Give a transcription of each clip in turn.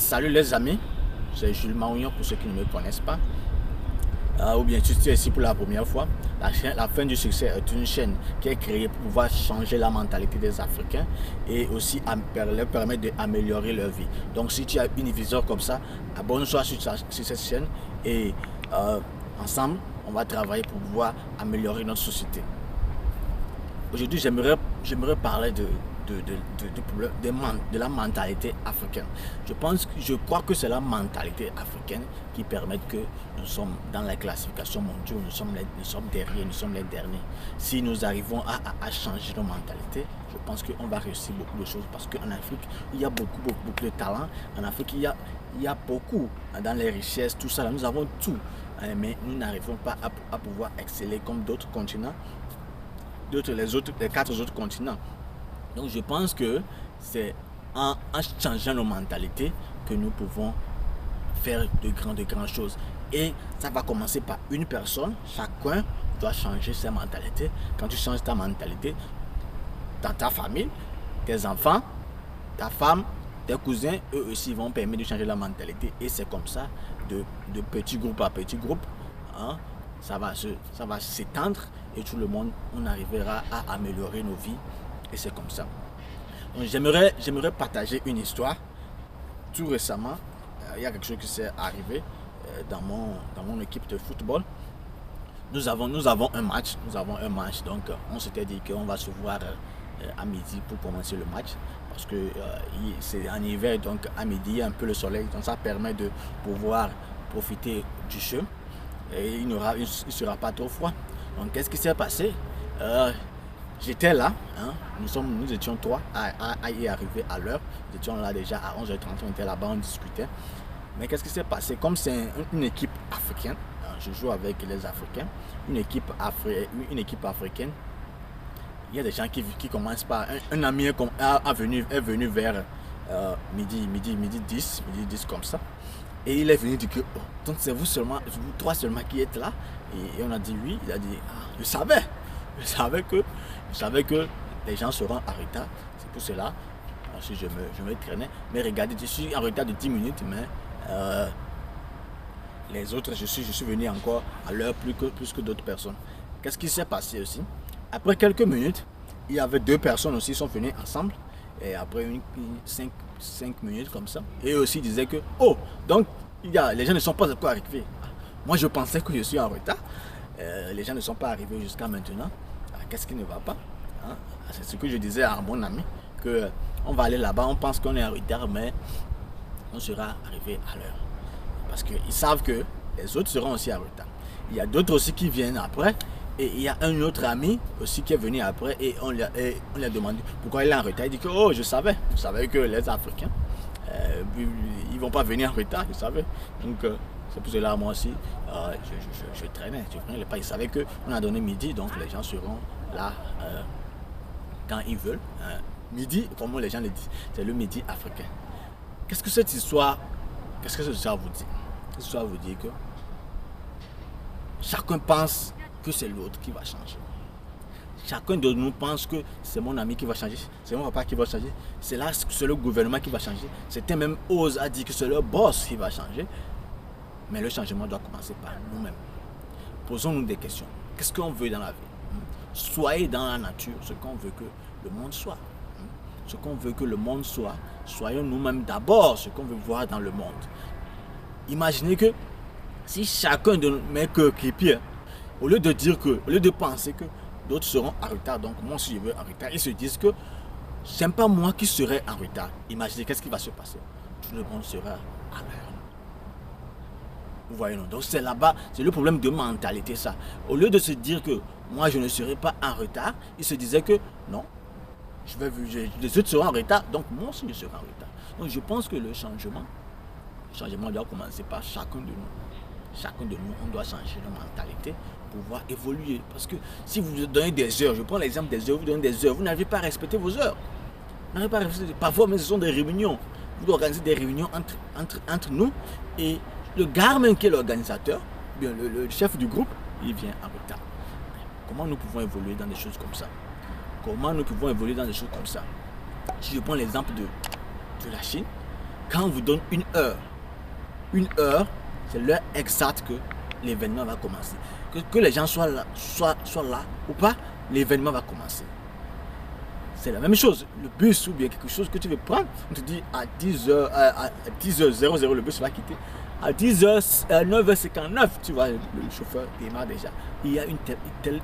Salut les amis, c'est Jules Marouillon pour ceux qui ne me connaissent pas. Ou bien tu es ici pour la première fois. La fin du succès est une chaîne qui est créée pour pouvoir changer la mentalité des Africains et aussi leur permettre d'améliorer leur vie. Donc si tu as une vision comme ça, abonne-toi sur cette chaîne et ensemble, on va travailler pour pouvoir améliorer notre société. Aujourd'hui, j'aimerais parler de la mentalité africaine. Je crois que c'est la mentalité africaine qui permet que nous sommes dans la classification mondiale, nous sommes les derniers. Si nous arrivons à changer nos mentalités, je pense qu'on va réussir beaucoup de choses parce qu'en Afrique, il y a beaucoup de talent. En Afrique, il y a beaucoup dans les richesses, tout ça. Là, nous avons tout, mais nous n'arrivons pas à pouvoir exceller comme d'autres continents. Les 4 autres continents. Donc je pense que c'est en changeant nos mentalités que nous pouvons faire de grandes choses. Et ça va commencer par une personne. Chacun doit changer sa mentalité. Quand tu changes ta mentalité, dans ta famille, tes enfants, ta femme, tes cousins, eux aussi vont permettre de changer la mentalité. Et c'est comme ça, de petit groupe à petit groupe, hein, ça va s'étendre et tout le monde, on arrivera à améliorer nos vies et c'est comme ça. Donc j'aimerais partager une histoire. Tout récemment, il y a quelque chose qui s'est arrivé dans mon équipe de football. Nous avons un match, donc on s'était dit qu'on va se voir à midi pour commencer le match parce que c'est en hiver, donc à midi il y a un peu le soleil, donc ça permet de pouvoir profiter du jeu. Et il ne sera pas trop froid. Donc qu'est-ce qui s'est passé? J'étais là, hein, nous étions 3 à y arriver à l'heure. Nous étions là déjà à 11h30, on était là-bas, on discutait. Mais qu'est-ce qui s'est passé? Comme c'est une équipe africaine, je joue avec les Africains, une équipe africaine, il y a des gens qui commencent par... Un ami est venu vers midi 10 comme ça. Et il est venu dire que, oh, donc c'est vous 3 seulement qui êtes là. Et on a dit oui, il a dit, je savais que les gens seront en retard. C'est pour cela, si je me traînais. Mais regardez, je suis en retard de 10 minutes, mais les autres, je suis venu encore à l'heure plus que d'autres personnes. Qu'est-ce qui s'est passé aussi? Après quelques minutes, il y avait 2 personnes aussi qui sont venues ensemble. Et après 5 minutes comme ça, et eux aussi disaient que, oh, donc les gens ne sont pas encore arrivés. Moi je pensais que je suis en retard. Les gens ne sont pas arrivés jusqu'à maintenant. Qu'est-ce qui ne va pas, hein? C'est ce que je disais à mon ami, que on va aller là-bas, on pense qu'on est en retard, mais on sera arrivé à l'heure. Parce qu'ils savent que les autres seront aussi en retard. Il y a d'autres aussi qui viennent après. Et il y a un autre ami aussi qui est venu après et on lui a demandé pourquoi il est en retard. Il dit que, oh, je savais que les Africains, ils vont pas venir en retard, je savais. Donc c'est pour cela moi aussi, je traînais pas. Ils savaient qu'on a donné midi, donc les gens seront là quand ils veulent. Midi, comme les gens le disent, c'est le midi africain. Qu'est-ce que cette histoire vous dit? Cette histoire vous dit que chacun pense que c'est l'autre qui va changer. Chacun de nous pense que c'est mon ami qui va changer, c'est mon papa qui va changer, c'est le gouvernement qui va changer. Certains même osent à dire que c'est leur boss qui va changer. Mais le changement doit commencer par nous-mêmes. Posons-nous des questions. Qu'est-ce qu'on veut dans la vie? Soyez dans la nature ce qu'on veut que le monde soit. Ce qu'on veut que le monde soit, soyons nous-mêmes d'abord ce qu'on veut voir dans le monde. Imaginez que si chacun de mes coéquipiers, au lieu de penser que d'autres seront en retard, donc moi si je veux en retard, ils se disent que c'est pas moi qui serai en retard. Imaginez qu'est-ce qui va se passer. Tout le monde sera à l'heure. Vous voyez, non? Donc c'est là-bas, c'est le problème de mentalité ça. Au lieu de se dire que moi je ne serai pas en retard, ils se disaient que non, les autres seront en retard, donc moi aussi je serai en retard. Donc je pense que le changement doit commencer par chacun de nous. Chacun de nous, on doit changer nos mentalités pour pouvoir évoluer. Parce que si vous vous donnez des heures, je prends l'exemple des heures, vous donnez des heures, vous n'arrivez pas à respecter vos heures. Vous n'arrivez pas à respecter, parfois même ce sont des réunions. Vous organisez des réunions entre nous et le gars même qui est l'organisateur, bien le chef du groupe, il vient en retard. Comment nous pouvons évoluer dans des choses comme ça? Si je prends l'exemple de la Chine, quand on vous donne une heure, c'est l'heure exacte que l'événement va commencer. Que les gens soient là ou pas, l'événement va commencer. C'est la même chose. Le bus ou bien quelque chose que tu veux prendre, on te dit à 10h00, le bus va quitter. À 9h59, tu vois, le chauffeur démarre déjà. Il y a une telle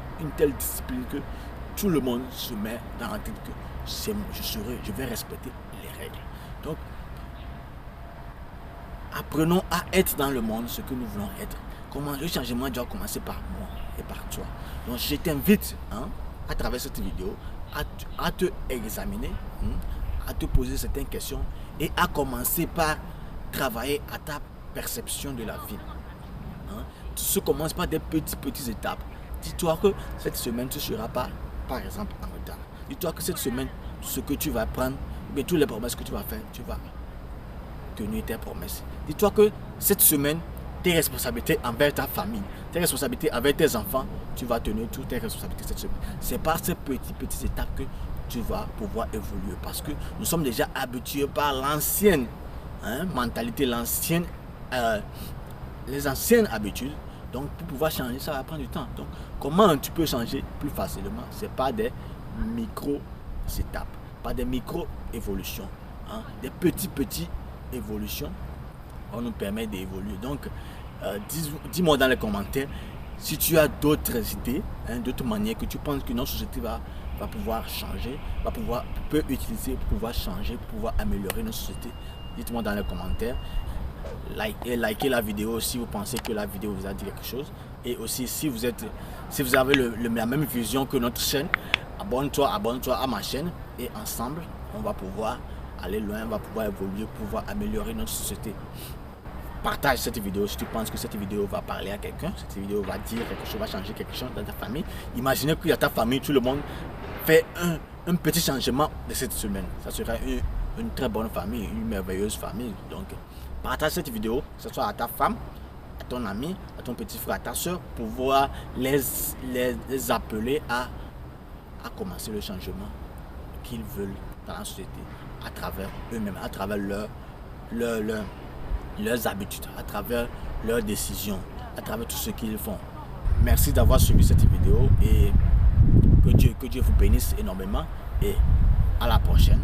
discipline que tout le monde se met dans la tête que je vais respecter les règles. Donc, apprenons à être dans le monde ce que nous voulons être. Comment le changement doit commencer par moi et par toi. Donc, je t'invite à travers cette vidéo à te examiner, à te poser certaines questions et à commencer par travailler à ta perception de la vie. Tu commences par des petites étapes. Dis-toi que cette semaine, tu ne seras pas, par exemple, en retard. Dis-toi que cette semaine, ce que tu vas prendre, mais toutes les promesses que tu vas faire, tu vas tenir tes promesses. Dis-toi que cette semaine, tes responsabilités envers ta famille, tes responsabilités avec tes enfants, tu vas tenir toutes tes responsabilités cette semaine. C'est par ces petites étapes que tu vas pouvoir évoluer. Parce que nous sommes déjà habitués par l'ancienne mentalité, les anciennes habitudes. Donc pour pouvoir changer, ça va prendre du temps. Donc comment tu peux changer plus facilement? C'est pas des micro-étapes, pas des micro-évolutions. Des petites évolutions vont nous permettre d'évoluer. Donc dis-moi dans les commentaires si tu as d'autres idées, d'autres manières que tu penses que notre société va pouvoir changer, peut utiliser pour pouvoir changer, pour pouvoir améliorer notre société. Dites-moi dans les commentaires. Likez la vidéo si vous pensez que la vidéo vous a dit quelque chose. Et aussi si vous avez la même vision que notre chaîne, abonne-toi à ma chaîne et ensemble on va pouvoir aller loin, on va pouvoir évoluer, pouvoir améliorer notre société. Partage cette vidéo si tu penses que cette vidéo va parler à quelqu'un, cette vidéo va dire quelque chose, va changer quelque chose dans ta famille. Imaginez qu'il y a ta famille, tout le monde fait un petit changement de cette semaine. Ça sera une très bonne famille, une merveilleuse famille. Donc partage cette vidéo, que ce soit à ta femme, à ton ami, à ton petit frère, à ta soeur, pour pouvoir les appeler à commencer le changement qu'ils veulent dans la société, à travers eux-mêmes, à travers leurs habitudes, à travers leurs décisions, à travers tout ce qu'ils font. Merci d'avoir suivi cette vidéo et que Dieu vous bénisse énormément et à la prochaine.